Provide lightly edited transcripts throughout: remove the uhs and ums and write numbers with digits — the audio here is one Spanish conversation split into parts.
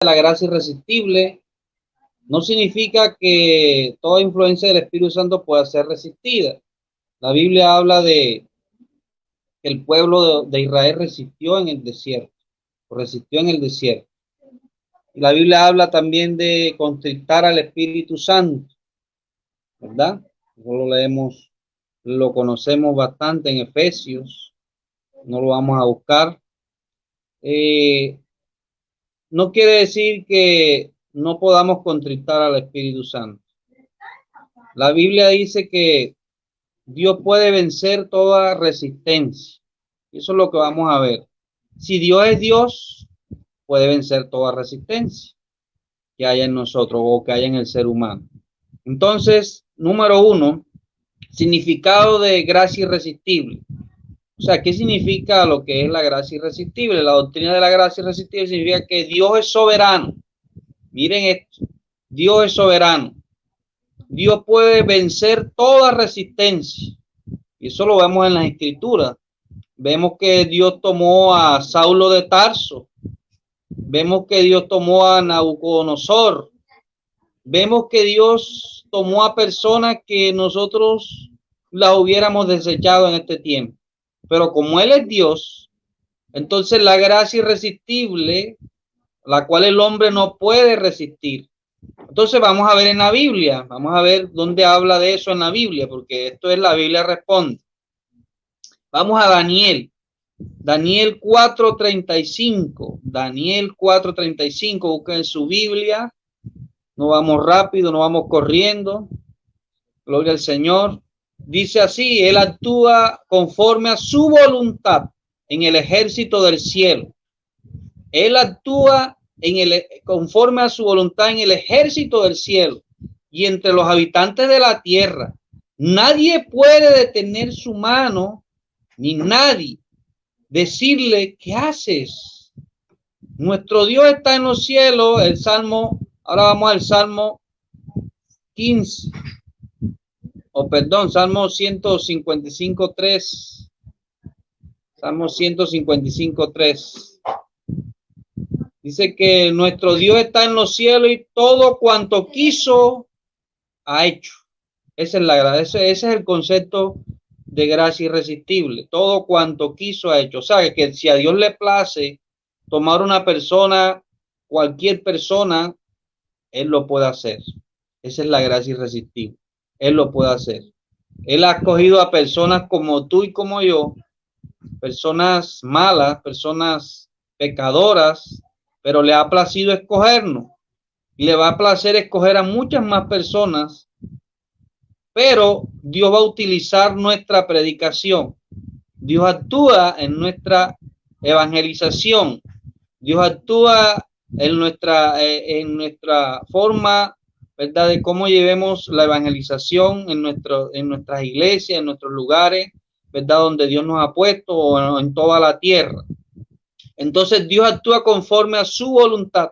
la gracia irresistible no significa que toda influencia del Espíritu Santo pueda ser resistida. La Biblia habla de que el pueblo de Israel resistió en el desierto, resistió en el desierto. Y la Biblia habla también de constrictar al Espíritu Santo, ¿verdad? Eso lo leemos, lo conocemos bastante en Efesios, no lo vamos a buscar. No quiere decir que no podamos contrictar al Espíritu Santo. La Biblia dice que Dios puede vencer toda resistencia. Eso es lo que vamos a ver. Si Dios es Dios, puede vencer toda resistencia que haya en nosotros o que haya en el ser humano. Entonces, número uno, significado de gracia irresistible. O sea, ¿qué significa lo que es la gracia irresistible? La doctrina de la gracia irresistible significa que Dios es soberano. Miren esto, Dios es soberano. Dios puede vencer toda resistencia. Y eso lo vemos en las escrituras. Vemos que Dios tomó a Saulo de Tarso. Vemos que Dios tomó a Nabucodonosor. Vemos que Dios tomó a personas que nosotros las hubiéramos desechado en este tiempo. Pero como Él es Dios, entonces la gracia irresistible, la cual el hombre no puede resistir. Entonces vamos a ver en la Biblia, vamos a ver dónde habla de eso en la Biblia, porque esto es la Biblia responde. Vamos a Daniel. Daniel 4:35. Daniel 4:35. Busquen en su Biblia. No vamos rápido, no vamos corriendo. Gloria al Señor. Dice así, Él actúa conforme a su voluntad en el ejército del cielo. Él actúa conforme a su voluntad en el ejército del cielo y entre los habitantes de la tierra. Nadie puede detener su mano, ni nadie decirle, ¿qué haces? Nuestro Dios está en los cielos. El Salmo, ahora vamos al Salmo 15. Salmo 155:3. Salmo 155:3. Dice que nuestro Dios está en los cielos y todo cuanto quiso ha hecho. Esa es la gracia, ese es el concepto de gracia irresistible. Todo cuanto quiso ha hecho. O sea, que si a Dios le place tomar una persona, cualquier persona, Él lo puede hacer. Esa es la gracia irresistible. Él lo puede hacer. Él ha escogido a personas como tú y como yo, personas malas, personas pecadoras, pero le ha placido escogernos. Y le va a placer escoger a muchas más personas, pero Dios va a utilizar nuestra predicación. Dios actúa en nuestra evangelización. Dios actúa en nuestra forma, ¿verdad?, de cómo llevemos la evangelización en nuestras iglesias, en nuestros lugares, ¿verdad?, donde Dios nos ha puesto o en toda la tierra. Entonces Dios actúa conforme a su voluntad.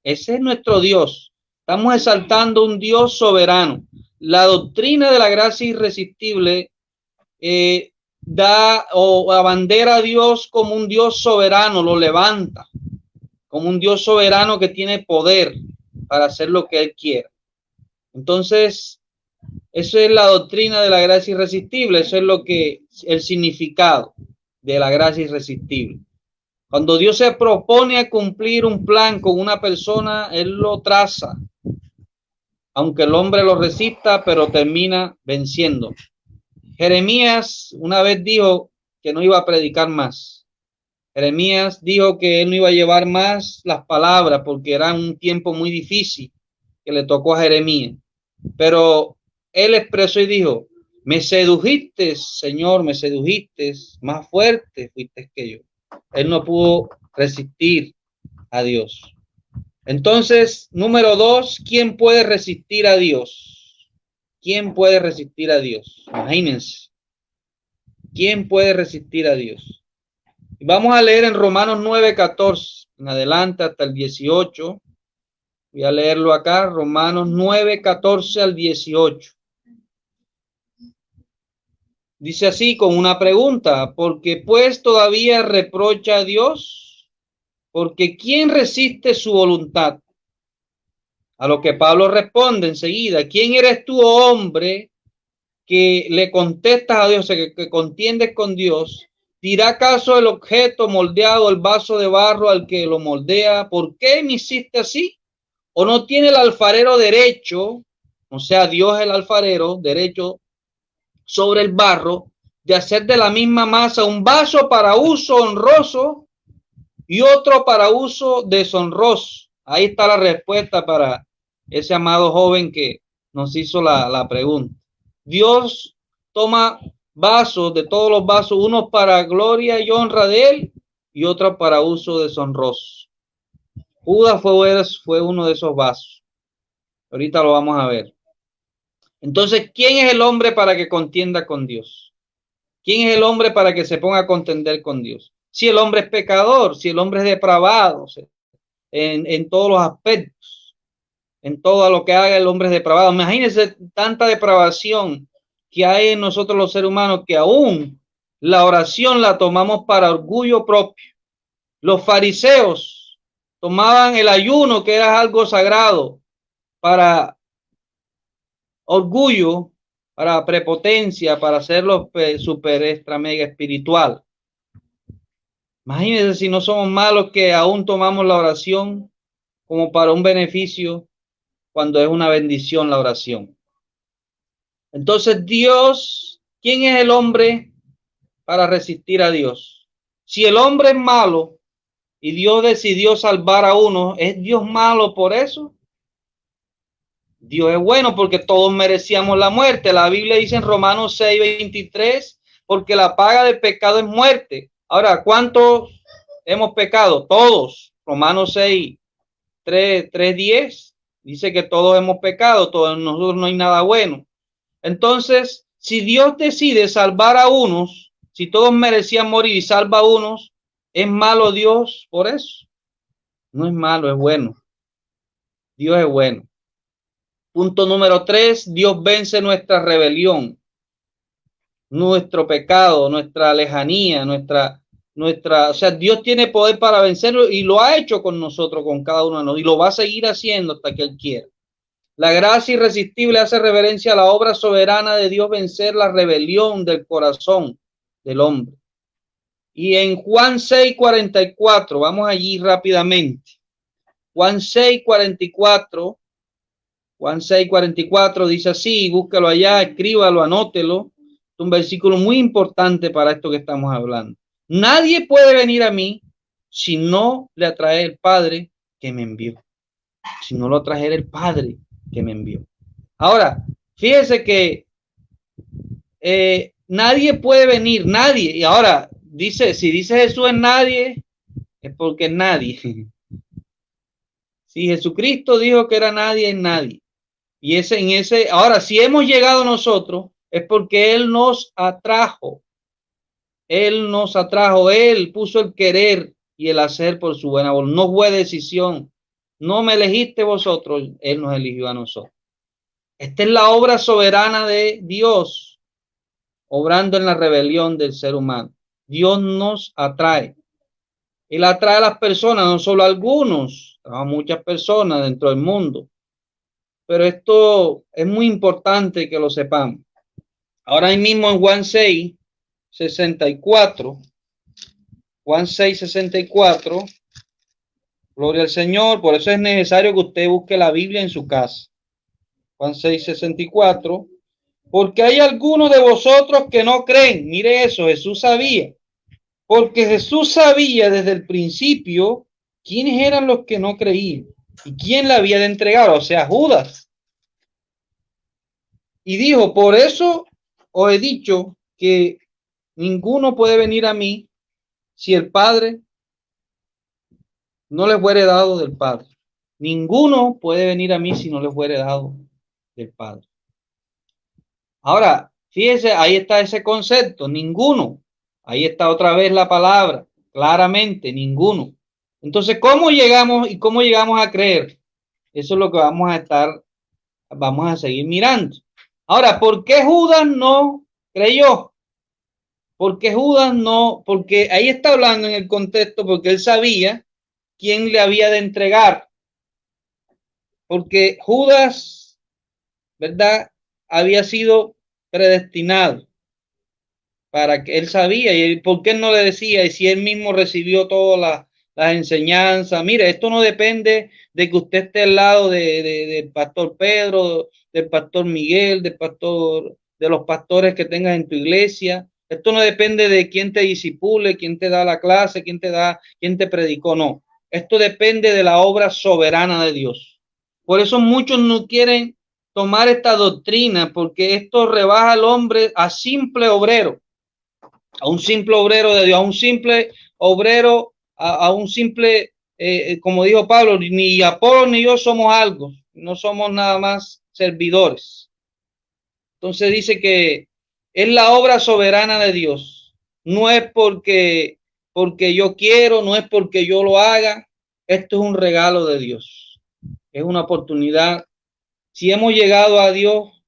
Ese es nuestro Dios. Estamos exaltando un Dios soberano. La doctrina de la gracia irresistible da o abandera a Dios como un Dios soberano, lo levanta como un Dios soberano que tiene poder para hacer lo que Él quiera. Entonces, eso es la doctrina de la gracia irresistible. Eso es lo que el significado de la gracia irresistible. Cuando Dios se propone a cumplir un plan con una persona, Él lo traza, aunque el hombre lo resista, pero termina venciendo. Jeremías una vez dijo que no iba a predicar más. Jeremías dijo que él no iba a llevar más las palabras porque era un tiempo muy difícil que le tocó a Jeremías. Pero él expresó y dijo, me sedujiste, Señor, me sedujiste, más fuerte fuiste que yo. Él no pudo resistir a Dios. Entonces, número 2, ¿quién puede resistir a Dios? ¿Quién puede resistir a Dios? Imagínense. ¿Quién puede resistir a Dios? Vamos a leer en Romanos 9:14, en adelante hasta el 18. Voy a leerlo acá, Romanos 9:14 al 18. Dice así con una pregunta, ¿porque pues todavía reprocha a Dios? Porque ¿quién resiste su voluntad? A lo que Pablo responde enseguida, ¿quién eres tú, hombre, que le contestas a Dios, que contiendes con Dios? ¿Dirá acaso el objeto moldeado, el vaso de barro al que lo moldea? ¿Por qué me hiciste así? ¿O no tiene el alfarero derecho, o sea, Dios el alfarero, derecho sobre el barro, de hacer de la misma masa un vaso para uso honroso y otro para uso deshonroso? Ahí está la respuesta para ese amado joven que nos hizo la pregunta. Dios toma vasos, de todos los vasos, unos para gloria y honra de él y otros para uso deshonroso. Judas fue uno de esos vasos. Ahorita lo vamos a ver. Entonces, ¿quién es el hombre para que contienda con Dios? ¿Quién es el hombre para que se ponga a contender con Dios? Si el hombre es pecador, si el hombre es depravado, en todos los aspectos, en todo lo que haga el hombre es depravado. Imagínense tanta depravación que hay en nosotros los seres humanos que aún la oración la tomamos para orgullo propio. Los fariseos tomaban el ayuno, que era algo sagrado, para orgullo, para prepotencia, para hacerlo super extra mega espiritual. Imagínense si no somos malos que aún tomamos la oración como para un beneficio cuando es una bendición la oración. Entonces Dios, ¿quién es el hombre para resistir a Dios? Si el hombre es malo y Dios decidió salvar a uno, ¿es Dios malo por eso? Dios es bueno porque todos merecíamos la muerte. La Biblia dice en Romanos 6:23, porque la paga del pecado es muerte. Ahora, ¿cuántos hemos pecado? Todos. Romanos 6:3-10 dice que todos hemos pecado, todos nosotros no hay nada bueno. Entonces, si Dios decide salvar a unos, si todos merecían morir y salva a unos, ¿es malo Dios por eso? No es malo, es bueno. Dios es bueno. Punto número 3, Dios vence nuestra rebelión, nuestro pecado, nuestra lejanía, o sea, Dios tiene poder para vencerlo y lo ha hecho con nosotros, con cada uno de nosotros, y lo va a seguir haciendo hasta que Él quiera. La gracia irresistible hace reverencia a la obra soberana de Dios vencer la rebelión del corazón del hombre. Y en Juan 6:44, vamos allí rápidamente. Juan 6:44. Juan 6:44 dice así, búscalo allá, escríbalo, anótelo. Es un versículo muy importante para esto que estamos hablando. Nadie puede venir a mí si no le atrae el Padre que me envió. Si no lo atrajera el Padre que me envió. Ahora, fíjese que nadie puede venir, nadie. Y ahora, dice, si dice Jesús es nadie, es porque es nadie. Si Jesucristo dijo que era nadie, es nadie. Y ahora, si hemos llegado nosotros, es porque Él nos atrajo. Él nos atrajo, Él puso el querer y el hacer por su buena voluntad. No fue decisión. No me elegiste vosotros, Él nos eligió a nosotros. Esta es la obra soberana de Dios, obrando en la rebelión del ser humano. Dios nos atrae. Él atrae a las personas, no solo a algunos, a muchas personas dentro del mundo. Pero esto es muy importante que lo sepamos. Ahora mismo en Juan 6:64, Juan 6:64, gloria al Señor, por eso es necesario que usted busque la Biblia en su casa. Juan 6:64, porque hay algunos de vosotros que no creen. Mire eso, Jesús sabía, porque Jesús sabía desde el principio quiénes eran los que no creían y quién le había de entregar, o sea, Judas. Y dijo, por eso os he dicho que ninguno puede venir a mí si el Padre no le fuere dado del Padre. Ninguno puede venir a mí si no le fuere dado del Padre. Ahora, fíjese, ahí está ese concepto, ninguno. Ahí está otra vez la palabra, claramente, ninguno. Entonces, ¿cómo llegamos a creer? Eso es lo que vamos a seguir mirando. Ahora, ¿por qué Judas no creyó? Porque Judas no, porque ahí está hablando en el contexto, porque él sabía quién le había de entregar, porque Judas, ¿verdad?, había sido predestinado para que él sabía, y por qué él no le decía, y si él mismo recibió todas las enseñanzas. Mire, esto no depende de que usted esté al lado del pastor Pedro, del pastor Miguel, de los pastores que tengas en tu iglesia. Esto no depende de quién te disipule, quién te da la clase, quién te predicó, no. Esto depende de la obra soberana de Dios. Por eso muchos no quieren tomar esta doctrina, porque esto rebaja al hombre a simple obrero, a un simple obrero de Dios, a un simple obrero, a un simple, como dijo Pablo, ni Apolo ni yo somos algo, no somos nada más servidores. Entonces dice que es la obra soberana de Dios, no es porque yo quiero, no es porque yo lo haga, esto es un regalo de Dios, es una oportunidad. Si hemos llegado a Dios,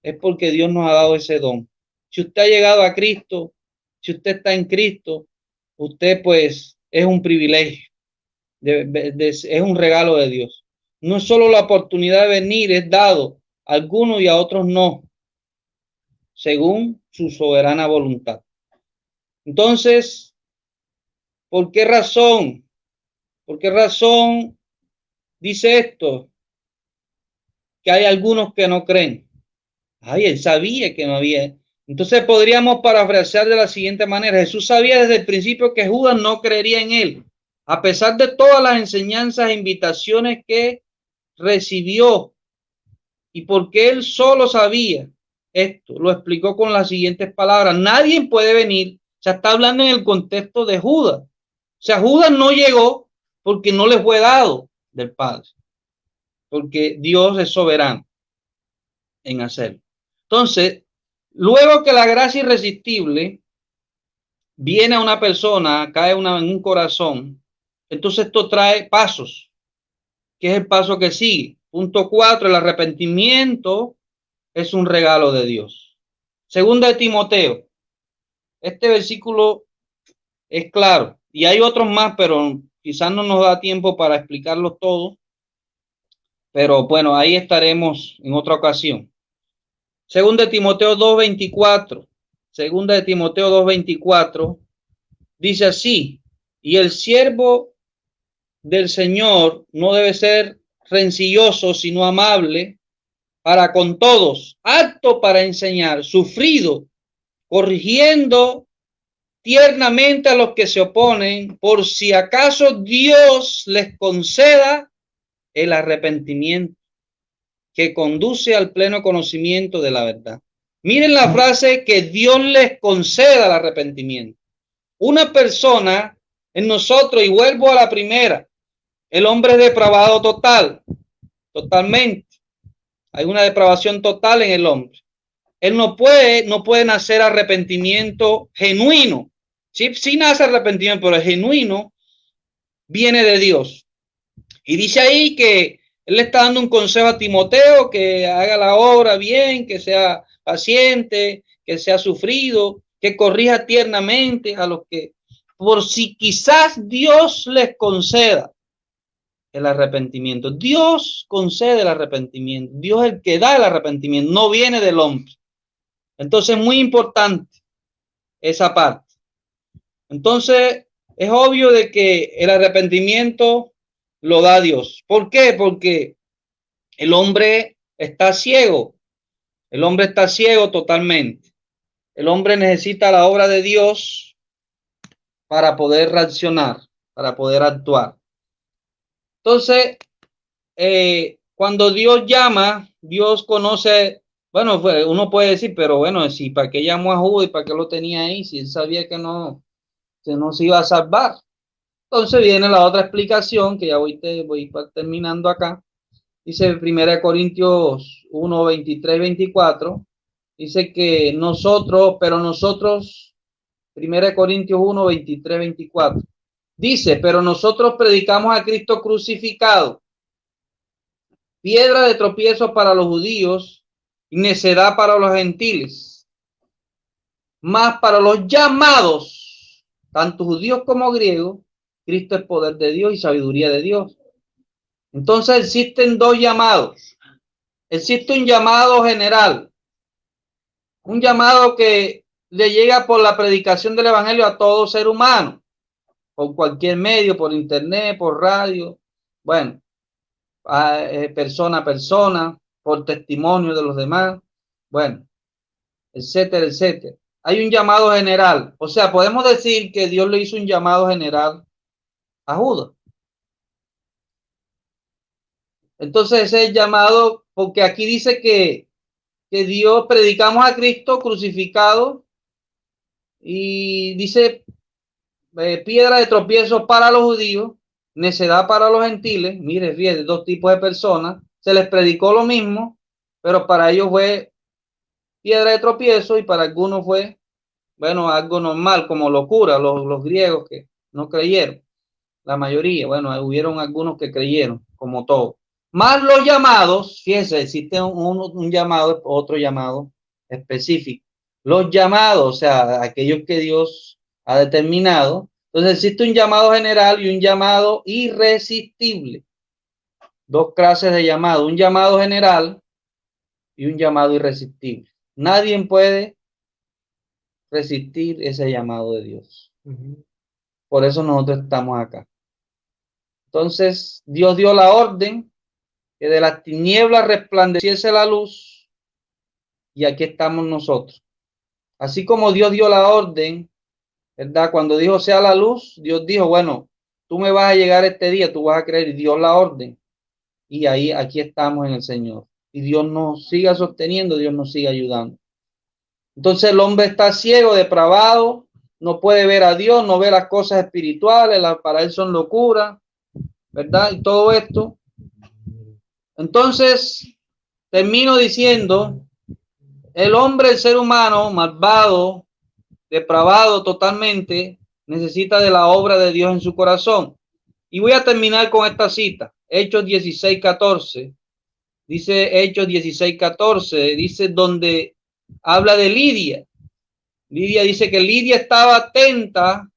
es porque Dios nos ha dado ese don. Si usted ha llegado a Cristo, si usted está en Cristo, usted pues es un privilegio, es un regalo de Dios. No es solo la oportunidad de venir, es dado a algunos y a otros no, según su soberana voluntad. Entonces, ¿por qué razón? ¿Por qué razón dice esto? Que hay algunos que no creen. Ay, él sabía que no había. Entonces podríamos parafrasear de la siguiente manera. Jesús sabía desde el principio que Judas no creería en él, a pesar de todas las enseñanzas e invitaciones que recibió. Y porque él solo sabía esto, lo explicó con las siguientes palabras. Nadie puede venir. Se está hablando en el contexto de Judas. O sea, Judas no llegó porque no le fue dado del Padre, porque Dios es soberano en hacerlo. Entonces, luego que la gracia irresistible viene a una persona, cae en un corazón, entonces esto trae pasos, que es el paso que sigue. Punto 4, el arrepentimiento es un regalo de Dios. Segunda de Timoteo, este versículo es claro, y hay otros más, pero quizás no nos da tiempo para explicarlos todos, pero bueno, ahí estaremos en otra ocasión. Segunda de Timoteo 2:24. Segunda de Timoteo 2:24 dice así: y el siervo del Señor no debe ser rencilloso, sino amable para con todos, apto para enseñar, sufrido, corrigiendo tiernamente a los que se oponen, por si acaso Dios les conceda el arrepentimiento que conduce al pleno conocimiento de la verdad. Miren la frase, que Dios les conceda el arrepentimiento. Una persona en nosotros, y vuelvo a la primera, el hombre es depravado totalmente. Hay una depravación total en el hombre. Él no puede nacer arrepentimiento genuino. Sí nace arrepentimiento, pero el genuino viene de Dios. Y dice ahí que él le está dando un consejo a Timoteo, que haga la obra bien, que sea paciente, que sea sufrido, que corrija tiernamente a los que, por si quizás Dios les conceda el arrepentimiento. Dios concede el arrepentimiento. Dios es el que da el arrepentimiento, no viene del hombre. Entonces, muy importante esa parte. Entonces, es obvio de que el arrepentimiento lo da Dios. ¿Por qué? Porque el hombre está ciego. El hombre está ciego totalmente. El hombre necesita la obra de Dios para poder reaccionar, para poder actuar. Entonces, cuando Dios llama, Dios conoce, bueno, uno puede decir, pero bueno, si para qué llamó a Judas y para qué lo tenía ahí, si él sabía que no se iba a salvar. Entonces viene la otra explicación, que ya voy terminando acá. Dice 1 Corintios 1, 23, 24. Dice que nosotros, 1 Corintios 1, 23, 24. Dice, pero nosotros predicamos a Cristo crucificado, piedra de tropiezo para los judíos y necedad para los gentiles. Mas para los llamados, tanto judíos como griegos, Cristo es poder de Dios y sabiduría de Dios. Entonces existen dos llamados. Existe un llamado general, un llamado que le llega por la predicación del evangelio a todo ser humano, por cualquier medio, por internet, por radio, bueno, persona a persona, por testimonio de los demás, bueno, etcétera, etcétera. Hay un llamado general, o sea, podemos decir que Dios le hizo un llamado general a Judas. Entonces ese es el llamado, porque aquí dice que Dios predicamos a Cristo crucificado y dice piedra de tropiezo para los judíos, necedad para los gentiles. Mire, fíjate, dos tipos de personas, se les predicó lo mismo, pero para ellos fue piedra de tropiezo y para algunos fue, bueno, algo normal, como locura, los griegos que no creyeron, la mayoría, bueno, hubieron algunos que creyeron, como todos. Más los llamados, fíjense, existe un llamado, otro llamado específico. Los llamados, o sea, aquellos que Dios ha determinado. Entonces existe un llamado general y un llamado irresistible. Dos clases de llamado, un llamado general y un llamado irresistible. Nadie puede resistir ese llamado de Dios. Por eso nosotros estamos acá. Entonces Dios dio la orden que de las tinieblas resplandeciese la luz y aquí estamos nosotros. Así como Dios dio la orden, ¿verdad? Cuando dijo sea la luz, Dios dijo, bueno, tú me vas a llegar este día, tú vas a creer, y dio la orden. Y ahí, aquí estamos en el Señor. Y Dios nos siga sosteniendo, Dios nos sigue ayudando. Entonces el hombre está ciego, depravado, no puede ver a Dios, no ve las cosas espirituales, para él son locuras, ¿verdad? Y todo esto. Entonces, termino diciendo, el hombre, el ser humano, malvado, depravado totalmente, necesita de la obra de Dios en su corazón. Y voy a terminar con esta cita, Hechos 16:14. Dice Hechos 16:14, dice donde habla de Lidia. Lidia dice que Lidia estaba atenta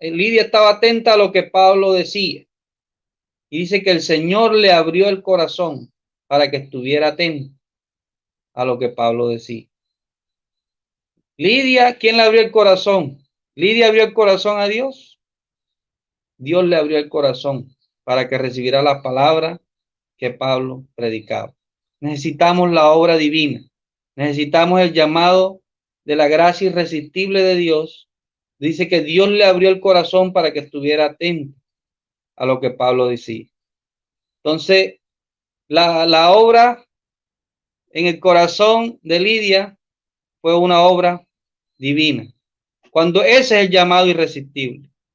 a lo que Pablo decía. Y dice que el Señor le abrió el corazón para que estuviera atento a lo que Pablo decía. Lidia, ¿quién le abrió el corazón? Lidia abrió el corazón a Dios. Dios le abrió el corazón para que recibiera la palabra que Pablo predicaba. Necesitamos la obra divina. Necesitamos el llamado de la gracia irresistible de Dios. Dice que Dios le abrió el corazón para que estuviera atento a lo que Pablo decía. Entonces, la obra en el corazón de Lidia fue una obra divina. Cuando ese es el llamado irresistible.